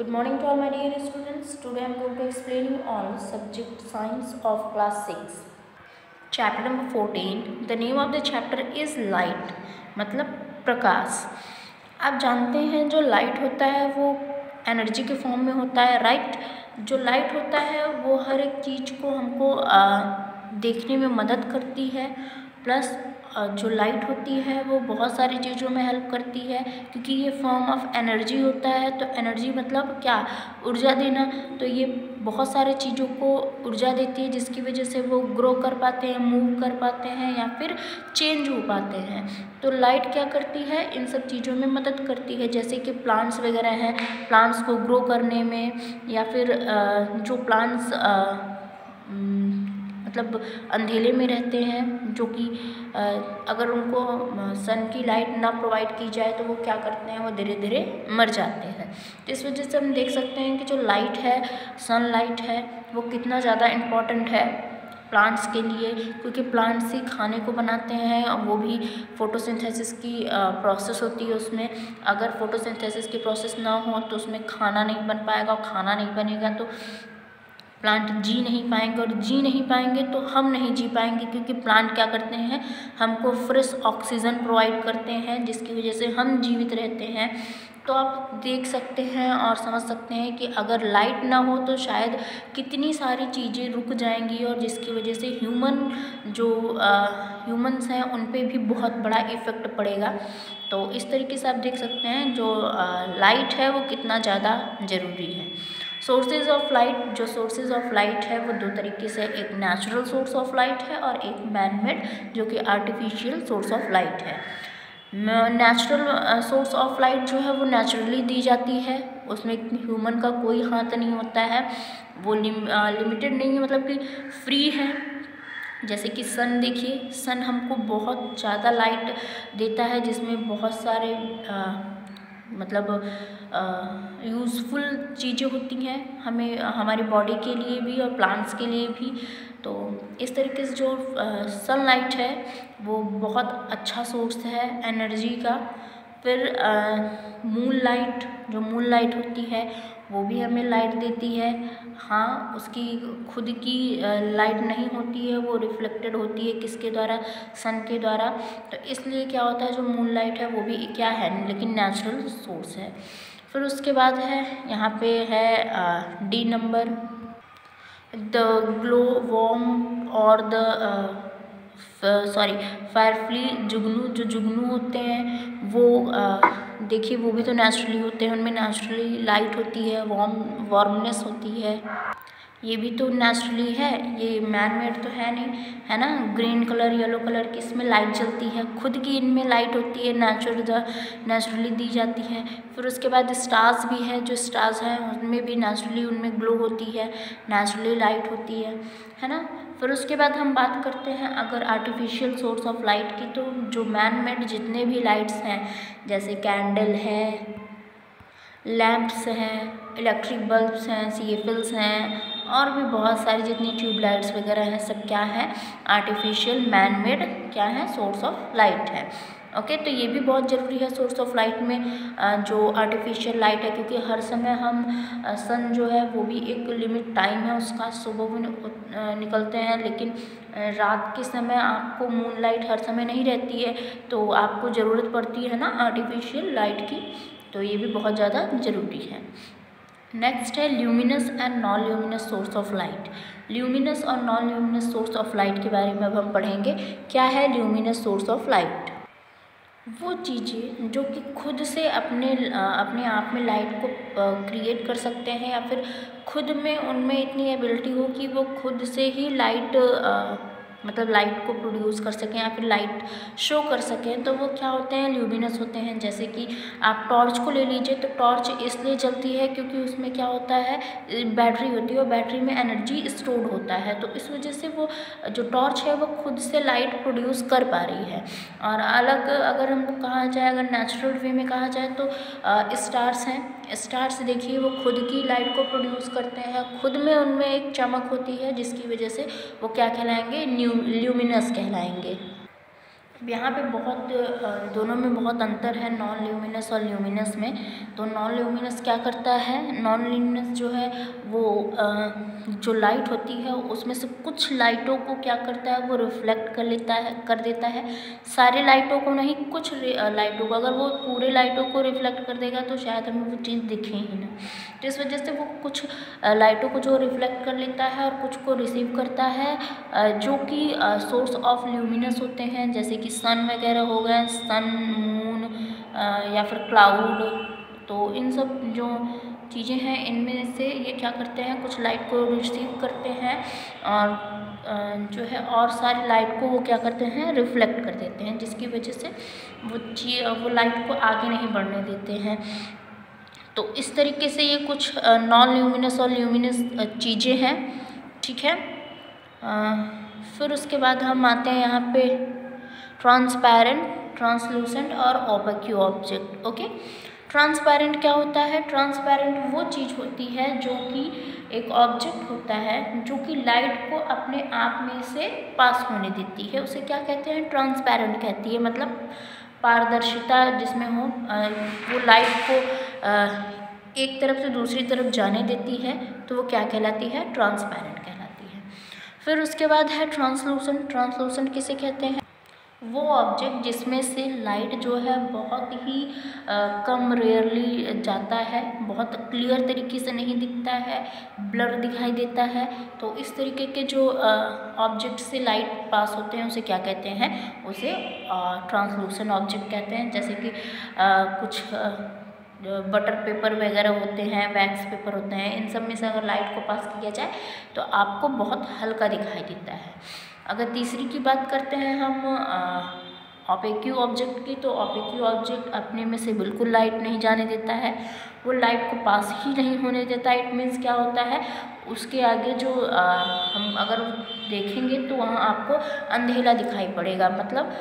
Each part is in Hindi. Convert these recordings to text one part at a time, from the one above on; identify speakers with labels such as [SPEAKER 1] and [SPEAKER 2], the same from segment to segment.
[SPEAKER 1] Good morning to all my dear students. Today I am going to explain you on subject science of class 6. Chapter number 14. The name of the chapter is light. मतलब प्रकाश. आप जानते हैं जो लाइट होता है वो एनर्जी के फॉर्म में होता है, राइट. जो लाइट होता है वो हर एक चीज़ को हमको देखने में मदद करती है, प्लस जो लाइट होती है वो बहुत सारी चीज़ों में हेल्प करती है, क्योंकि ये फॉर्म ऑफ एनर्जी होता है. तो एनर्जी मतलब क्या, ऊर्जा देना. तो ये बहुत सारे चीज़ों को ऊर्जा देती है, जिसकी वजह से वो ग्रो कर पाते हैं, मूव कर पाते हैं या फिर चेंज हो पाते हैं. तो लाइट क्या करती है, इन सब चीज़ों में मदद करती है. जैसे कि प्लांट्स वगैरह हैं, प्लांट्स को ग्रो करने में, या फिर जो प्लांट्स मतलब अंधेरे में रहते हैं, जो कि अगर उनको सन की लाइट ना प्रोवाइड की जाए तो वो क्या करते हैं, वो धीरे धीरे मर जाते हैं. तो इस वजह से हम देख सकते हैं कि जो लाइट है, सनलाइट है, वो कितना ज़्यादा इम्पॉर्टेंट है प्लांट्स के लिए, क्योंकि प्लांट्स ही खाने को बनाते हैं. वो भी फोटोसिंथेसिस की प्रोसेस होती है उसमें. अगर फोटोसिंथेसिस की प्रोसेस ना हो तो उसमें खाना नहीं बन पाएगा, और खाना नहीं बनेगा तो प्लांट जी नहीं पाएंगे, और जी नहीं पाएंगे तो हम नहीं जी पाएंगे, क्योंकि प्लांट क्या करते हैं, हमको फ्रेश ऑक्सीजन प्रोवाइड करते हैं, जिसकी वजह से हम जीवित रहते हैं. तो आप देख सकते हैं और समझ सकते हैं कि अगर लाइट ना हो तो शायद कितनी सारी चीज़ें रुक जाएंगी, और जिसकी वजह से ह्यूमन्स हैं उन पे भी बहुत बड़ा इफ़ेक्ट पड़ेगा. तो इस तरीके से आप देख सकते हैं जो लाइट है वो कितना ज़्यादा ज़रूरी है. सोर्सेज ऑफ लाइट, जो सोर्सेज ऑफ लाइट है वो दो तरीके से, एक नेचुरल सोर्स ऑफ लाइट है और एक मैन मेड जो कि आर्टिफिशियल सोर्स ऑफ लाइट है. नेचुरल सोर्स ऑफ लाइट जो है वो नेचुरली दी जाती है, उसमें ह्यूमन का कोई हाथ नहीं होता है, वो लिमिटेड नहीं है, मतलब कि फ्री है. जैसे कि सन देखिए, सन हमको बहुत ज़्यादा लाइट देता है, जिसमें बहुत सारे मतलब यूज़फुल चीज़ें होती हैं हमें, हमारी बॉडी के लिए भी और प्लांट्स के लिए भी. तो इस तरीके से जो सनलाइट है वो बहुत अच्छा सोर्स है एनर्जी का. फिर मून लाइट, जो मून लाइट होती है वो भी हमें लाइट देती है. हाँ, उसकी खुद की लाइट नहीं होती है, वो रिफ्लेक्टेड होती है किसके द्वारा, सन के द्वारा. तो इसलिए क्या होता है, जो मून लाइट है वो भी क्या है, लेकिन नेचुरल सोर्स है. फिर उसके बाद है यहाँ पे है the number, the glow worm और द फायरफ्ली जुगनू. जो जुगनू होते हैं वो देखिए वो भी तो नेचुरली होते हैं, उनमें नेचुरली लाइट होती है, वार्मनेस होती है. ये भी तो नेचुरली है, ये मैन मेड तो है नहीं, है ना. ग्रीन कलर, येलो कलर की इसमें लाइट जलती है, खुद की इनमें लाइट होती है, नेचुरली दी जाती है. फिर उसके बाद स्टार्स भी है, जो स्टार्स हैं उनमें भी नेचुरली उनमें ग्लो होती है, नेचुरली लाइट होती है ना. फिर उसके बाद हम बात करते हैं अगर आर्टिफिशियल सोर्स ऑफ लाइट की, तो जो मैन मेड जितने भी लाइट्स हैं, जैसे कैंडल है, लैम्प्स हैं, इलेक्ट्रिक बल्ब्स हैं, CFLs हैं, और भी बहुत सारी जितनी ट्यूबलाइट्स वगैरह हैं, सब क्या है, आर्टिफिशियल मैन मेड क्या है, सोर्स ऑफ लाइट है. ओके, तो ये भी बहुत ज़रूरी है सोर्स ऑफ लाइट में, जो आर्टिफिशियल लाइट है, क्योंकि हर समय हम सन जो है वो भी एक लिमिट टाइम है उसका, सुबह में निकलते हैं, लेकिन रात के समय आपको मून लाइट हर समय नहीं रहती है, तो आपको ज़रूरत पड़ती है ना आर्टिफिशियल लाइट की. तो ये भी बहुत ज़्यादा ज़रूरी है. नेक्स्ट है luminous and non luminous source of light. Luminous और non luminous source of light के बारे में अब हम पढ़ेंगे. क्या है ल्यूमिनस सोर्स ऑफ लाइट? वो चीज़ें जो कि खुद से अपने आप में लाइट को क्रिएट कर सकते हैं, या फिर खुद में उनमें इतनी एबिलिटी हो कि वो खुद से ही लाइट मतलब लाइट को प्रोड्यूस कर सकें या फिर लाइट शो कर सकें, तो वो क्या होते हैं, ल्यूमिनस होते हैं. जैसे कि आप टॉर्च को ले लीजिए, तो टॉर्च इसलिए जलती है क्योंकि उसमें क्या होता है, बैटरी होती है, और बैटरी में एनर्जी स्टोर्ड होता है, तो इस वजह से वो जो टॉर्च है वो खुद से लाइट प्रोड्यूस कर पा रही है. और अलग अगर हम कहा जाए, अगर नेचुरल वे में कहा जाए तो स्टार्स हैं. स्टार्स देखिए वो खुद की लाइट को प्रोड्यूस करते हैं, खुद में उनमें एक चमक होती है, जिसकी वजह से वो क्या कहलाएंगे, ल्यूमिनस कहलाएंगे. यहाँ पे बहुत दोनों में बहुत अंतर है, नॉन ल्यूमिनस और ल्यूमिनस में। तो नॉन ल्यूमिनस क्या करता है, नॉन ल्यूमिनस जो है वो जो लाइट होती है उसमें से कुछ लाइटों को क्या करता है, वो रिफ्लेक्ट कर देता है। सारे लाइटों को नहीं, कुछ लाइटों को। अगर वो पूरे लाइटों को रिफ्लेक्ट कर देगा तो शायद हमें वो चीज़ दिखे ही ना। तो इस वजह से वो कुछ लाइटों को जो रिफ्लेक्ट कर लेता है और कुछ को रिसीव करता है, जो कि सोर्स ऑफ ल्यूमिनस होते हैं, जैसे कि सन वगैरह हो गए, सन, मून या फिर क्लाउड। तो इन सब जो चीज़ें हैं इनमें से ये क्या करते हैं, कुछ लाइट को रिसीव करते हैं और जो है और सारी लाइट को वो क्या करते हैं, रिफ्लेक्ट कर देते हैं, जिसकी वजह से वो लाइट को आगे नहीं बढ़ने देते हैं। तो इस तरीके से ये कुछ नॉन ल्यूमिनस और ल्यूमिनस चीज़ें हैं, ठीक है। फिर उसके बाद हम आते हैं यहाँ पे ट्रांसपेरेंट, ट्रांसलूसेंट और ओपेक ऑब्जेक्ट। ओके, ट्रांसपेरेंट क्या होता है, ट्रांसपेरेंट वो चीज़ होती है जो कि एक ऑब्जेक्ट होता है जो कि लाइट को अपने आप में से पास होने देती है, उसे क्या कहते हैं, ट्रांसपेरेंट कहती है। मतलब पारदर्शिता जिसमें हो, वो लाइट को एक तरफ से दूसरी तरफ जाने देती है, तो वो क्या कहलाती है, ट्रांसपेरेंट कहलाती है। फिर उसके बाद है ट्रांसलूसेंट। ट्रांसलूसेंट किसे कहते हैं, वो ऑब्जेक्ट जिसमें से लाइट जो है बहुत ही कम, रेयरली जाता है, बहुत क्लियर तरीके से नहीं दिखता है, ब्लर दिखाई देता है। तो इस तरीके के जो ऑब्जेक्ट से लाइट पास होते हैं उसे क्या कहते हैं, उसे ट्रांसलूसेंट ऑब्जेक्ट कहते हैं। जैसे कि कुछ बटर पेपर वगैरह होते हैं, वैक्स पेपर होते हैं, इन सब में से अगर लाइट को पास किया जाए तो आपको बहुत हल्का दिखाई देता है। अगर तीसरी की बात करते हैं हम ओपेक ऑब्जेक्ट की, तो ओपेक ऑब्जेक्ट अपने में से बिल्कुल लाइट नहीं जाने देता है, वो लाइट को पास ही नहीं होने देता। इट मीन्स क्या होता है, उसके आगे जो हम अगर देखेंगे तो वहाँ आपको अंधेरा दिखाई पड़ेगा। मतलब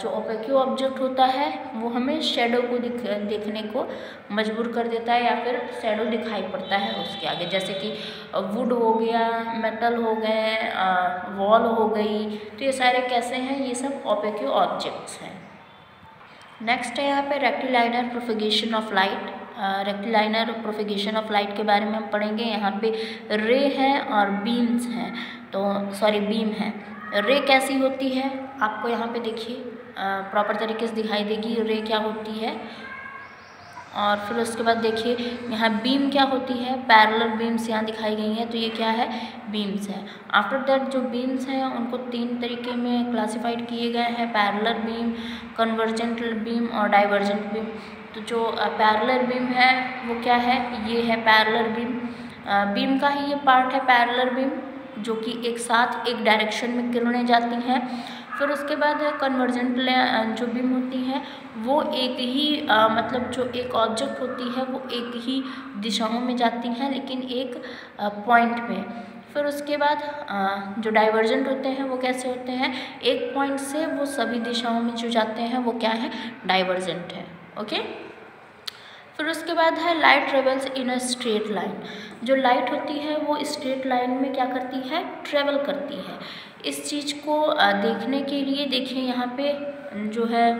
[SPEAKER 1] जो ओपेक ऑब्जेक्ट होता है वो हमें शैडो को देखने को मजबूर कर देता है, या फिर शैडो दिखाई पड़ता है उसके आगे। जैसे कि वुड हो गया, मेटल हो गए, वॉल हो गई, तो ये सारे कैसे हैं, ये सब ओपेक ऑब्जेक्ट्स हैं। नेक्स्ट है यहाँ पे rectilinear propagation of light. Rectilinear propagation of light के बारे में हम पढ़ेंगे। यहाँ पे रे हैं और बीम्स हैं, तो सॉरी बीम है। रे कैसी होती है, आपको यहाँ पे देखिए प्रॉपर तरीके से दिखाई देगी रे क्या होती है। और फिर उसके बाद देखिए यहाँ बीम क्या होती है, पैरेलल बीम्स यहाँ दिखाई गई हैं, तो ये क्या है, बीम्स है। आफ्टर दैट जो बीम्स हैं उनको 3 तरीके में क्लासिफाइड किए गए हैं, पैरेलल बीम, कन्वर्जेंट बीम और डाइवर्जेंट बीम। तो जो पैरेलल बीम है वो क्या है, ये है पैरेलल बीम। बीम का ही ये पार्ट है पैरेलल बीम, जो कि एक साथ एक डायरेक्शन में किरणें जाती हैं। फिर उसके बाद है कन्वर्जेंट जो बीम होती है वो एक ही मतलब जो एक ऑब्जेक्ट होती है वो एक ही दिशाओं में जाती हैं, लेकिन एक पॉइंट में। फिर उसके बाद जो डाइवर्जेंट होते हैं वो कैसे होते हैं, एक पॉइंट से वो सभी दिशाओं में जो जाते हैं वो क्या है, डाइवर्जेंट है। ओके, फिर उसके बाद है light travels in a straight line. जो लाइट होती है वो स्ट्रेट लाइन में क्या करती है, ट्रेवल करती है। इस चीज़ को देखने के लिए देखिए यहाँ पे जो है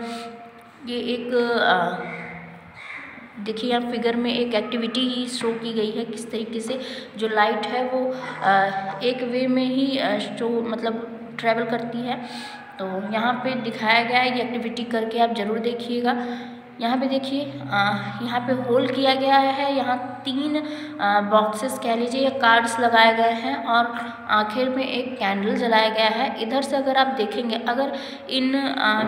[SPEAKER 1] ये एक देखिए यहाँ फिगर में एक एक्टिविटी ही शो की गई है, किस तरीके से जो लाइट है वो एक वे में ही जो मतलब ट्रैवल करती है। तो यहाँ पे दिखाया गया है, ये एक्टिविटी करके आप ज़रूर देखिएगा। यहाँ पे देखिए यहाँ पे होल किया गया है, यहाँ 3 बॉक्सेस कह लीजिए या कार्ड्स लगाए गए हैं और आखिर में एक कैंडल जलाया गया है। इधर से अगर आप देखेंगे, अगर इन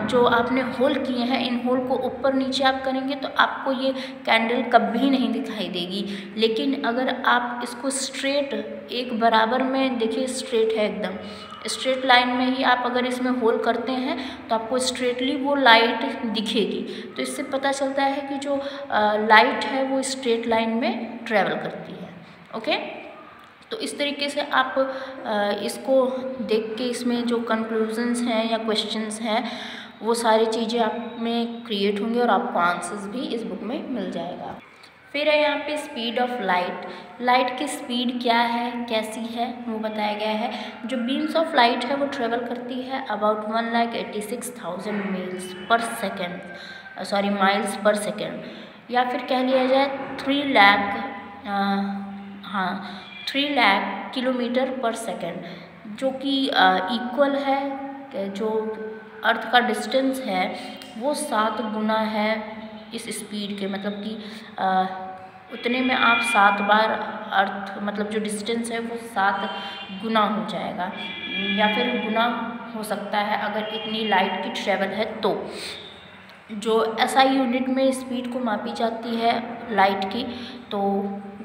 [SPEAKER 1] जो आपने होल किए हैं इन होल को ऊपर नीचे आप करेंगे तो आपको ये कैंडल कभी नहीं दिखाई देगी। लेकिन अगर आप इसको स्ट्रेट एक बराबर में देखिए, स्ट्रेट है एकदम, स्ट्रेट लाइन में ही आप अगर इसमें होल करते हैं तो आपको स्ट्रेटली वो लाइट दिखेगी। तो इससे पता चलता है कि जो लाइट है वो स्ट्रेट लाइन में ट्रैवल करती है। ओके, तो इस तरीके से आप इसको देख के इसमें जो कंक्लूजन्स हैं या क्वेश्चंस हैं वो सारी चीज़ें आप में क्रिएट होंगी और आपको आंसर्स भी इस बुक में मिल जाएगा। फिर है यहाँ पे स्पीड ऑफ लाइट। लाइट की स्पीड क्या है, कैसी है, वो बताया गया है। जो बीम्स ऑफ लाइट है वो ट्रेवल करती है अबाउट 1,86,000 मील्स पर second, sorry miles per second, या फिर कह लिया जाए 3 लाख 3 लाख किलोमीटर पर सेकेंड, जो कि इक्वल है जो अर्थ का डिस्टेंस है वो 7 गुना है इस स्पीड के, मतलब कि उतने में आप 7 बार अर्थ, मतलब जो डिस्टेंस है वो 7 गुना हो जाएगा, या फिर गुना हो सकता है अगर इतनी लाइट की ट्रेवल है तो। जो SI यूनिट में स्पीड को मापी जाती है लाइट की, तो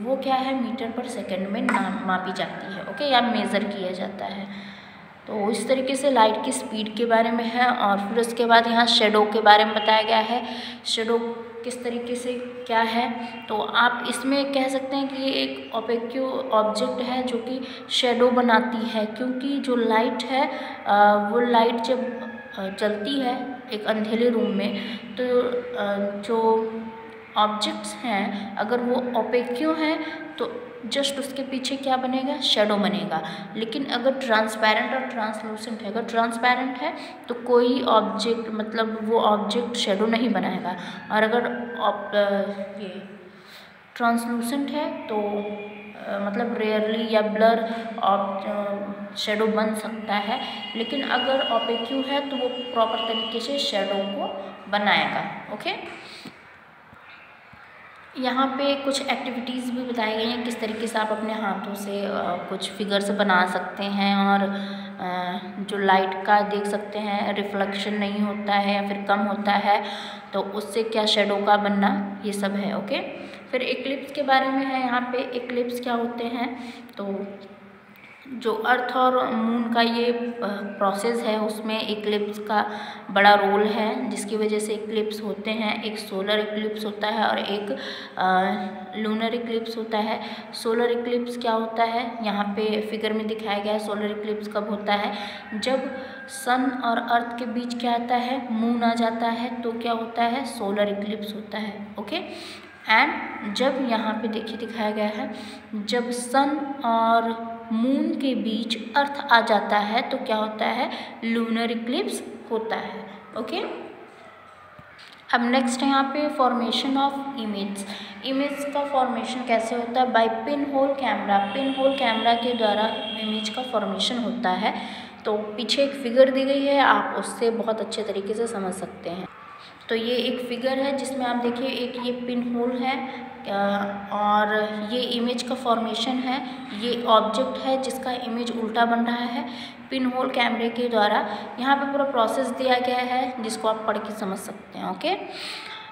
[SPEAKER 1] वो क्या है, मीटर पर सेकंड में मापी जाती है, ओके, या मेज़र किया जाता है। तो इस तरीके से लाइट की स्पीड के बारे में है। और फिर उसके बाद यहाँ शेडो के बारे में बताया गया है। शेडो किस तरीके से क्या है, तो आप इसमें कह सकते हैं कि ये एक ओपेक्यू ऑब्जेक्ट है जो कि शेडो बनाती है, क्योंकि जो लाइट है वो लाइट जब चलती है एक अंधेरे रूम में, तो जो ऑब्जेक्ट्स हैं अगर वो ओपेक्यू हैं तो जस्ट उसके पीछे क्या बनेगा, शेडो बनेगा। लेकिन अगर ट्रांसपेरेंट और ट्रांसलूसेंट है, अगर ट्रांसपेरेंट है तो कोई ऑब्जेक्ट, मतलब वो ऑब्जेक्ट शेडो नहीं बनाएगा, और अगर ये ट्रांसलूसेंट है तो मतलब रेयरली या ब्लर शेडो बन सकता है। लेकिन अगर ओपेक्यू है तो वो प्रॉपर तरीके से शेडो को बनाएगा, ओके। यहाँ पे कुछ एक्टिविटीज़ भी बताई गई हैं किस तरीके से आप अपने हाथों से कुछ फिगर्स बना सकते हैं, और जो लाइट का देख सकते हैं रिफ्लेक्शन नहीं होता है या फिर कम होता है तो उससे क्या शेडो का बनना, ये सब है, ओके। फिर एक्लिप्स के बारे में है यहाँ पे। एक्लिप्स क्या होते हैं, तो जो अर्थ और मून का ये प्रोसेस है उसमें एक्लिप्स का बड़ा रोल है, जिसकी वजह से एक्लिप्स होते हैं। एक सोलर एक्लिप्स होता है और एक लूनर एक्लिप्स होता है। सोलर एक्लिप्स क्या होता है, यहाँ पे फिगर में दिखाया गया है। सोलर एक्लिप्स कब होता है, जब सन और अर्थ के बीच क्या आता है, मून आ जाता है, तो क्या होता है, सोलर एक्लिप्स होता है, ओके। एंड जब यहाँ पे देखिए दिखाया गया है, जब सन और मून के बीच अर्थ आ जाता है तो क्या होता है, लूनर इक्लिप्स होता है, ओके। अब नेक्स्ट है यहाँ पे फॉर्मेशन ऑफ इमेज। इमेज का फॉर्मेशन कैसे होता है, bye pin hole camera. Pin hole camera के द्वारा इमेज का फॉर्मेशन होता है। तो पीछे एक फिगर दी गई है, आप उससे बहुत अच्छे तरीके से समझ सकते हैं। तो ये एक फिगर है जिसमें आप देखिए एक ये पिन होल है और ये इमेज का फॉर्मेशन है। ये ऑब्जेक्ट है जिसका इमेज उल्टा बन रहा है पिन होल कैमरे के द्वारा। यहाँ पे पूरा प्रोसेस दिया गया है जिसको आप पढ़ के समझ सकते हैं, okay.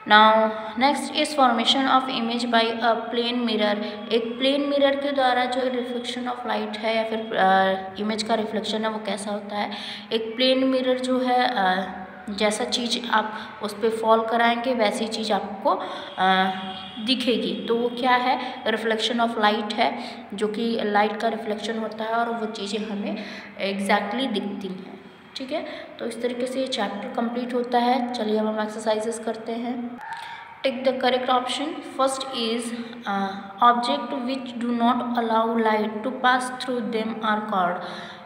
[SPEAKER 1] Now next is formation of image by a plane mirror. एक प्लेन मिरर के द्वारा जो रिफ्लेक्शन ऑफ लाइट है या फिर इमेज का रिफ्लेक्शन है वो कैसा होता है। एक प्लेन मिरर जो है जैसा चीज़ आप उस पर फॉल कराएंगे वैसी चीज़ आपको दिखेगी। तो वो क्या है, रिफ्लेक्शन ऑफ लाइट है, जो कि लाइट का रिफ्लेक्शन होता है और वो चीज़ें हमें एग्जैक्टली दिखती हैं, ठीक है। तो इस तरीके से ये चैप्टर कंप्लीट होता है। चलिए अब हम एक्सरसाइजेस करते हैं। Take the correct option. First is object which do not allow light to pass through them are called.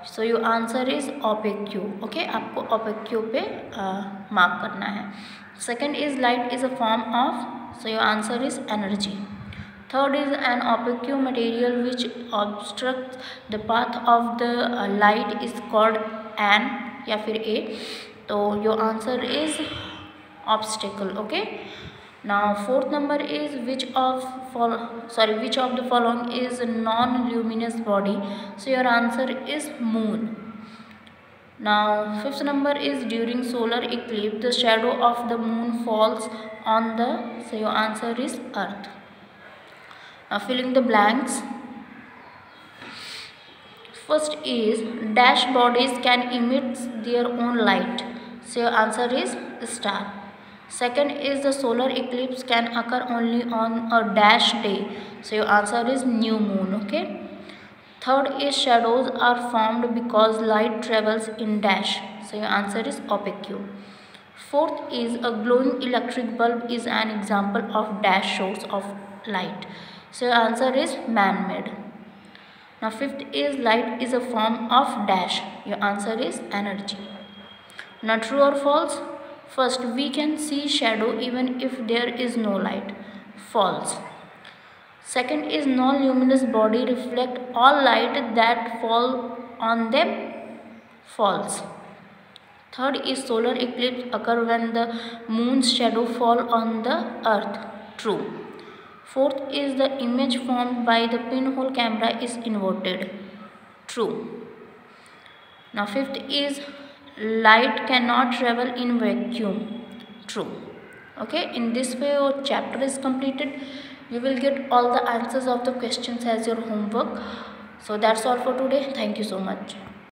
[SPEAKER 1] So your answer is opaque, okay. आपको ओपेक्यू पे मार्क करना है। Second is light is a form of, so your answer is energy. Third is an opaque material which obstruct the path of the light is called an, या फिर ए। तो your answer is obstacle, okay. Now fourth number is which of the following is non-luminous body. So your answer is moon. Now fifth number is during solar eclipse the shadow of the moon falls on the, so your answer is earth. Now filling the blanks. First is dash bodies can emit their own light. So your answer is star. Second is the solar eclipse can occur only on a dash day. So your answer is new moon, okay. Third is shadows are formed because light travels in dash. So your answer is oblique. Fourth is a glowing electric bulb is an example of dash source of light. So answer is man-made. Now fifth is light is a form of dash. Your answer is energy. Now true or false? First, we can see shadow even if there is no light. False. Second is non-luminous body reflect all light that fall on them. False. Third is solar eclipse occur when the moon's shadow fall on the earth. True. Fourth is the image formed by the pinhole camera is inverted. True. Now fifth is light cannot travel in vacuum. True. Okay, in this way your chapter is completed. You will get all the answers of the questions as your homework. So that's all for today. Thank you so much.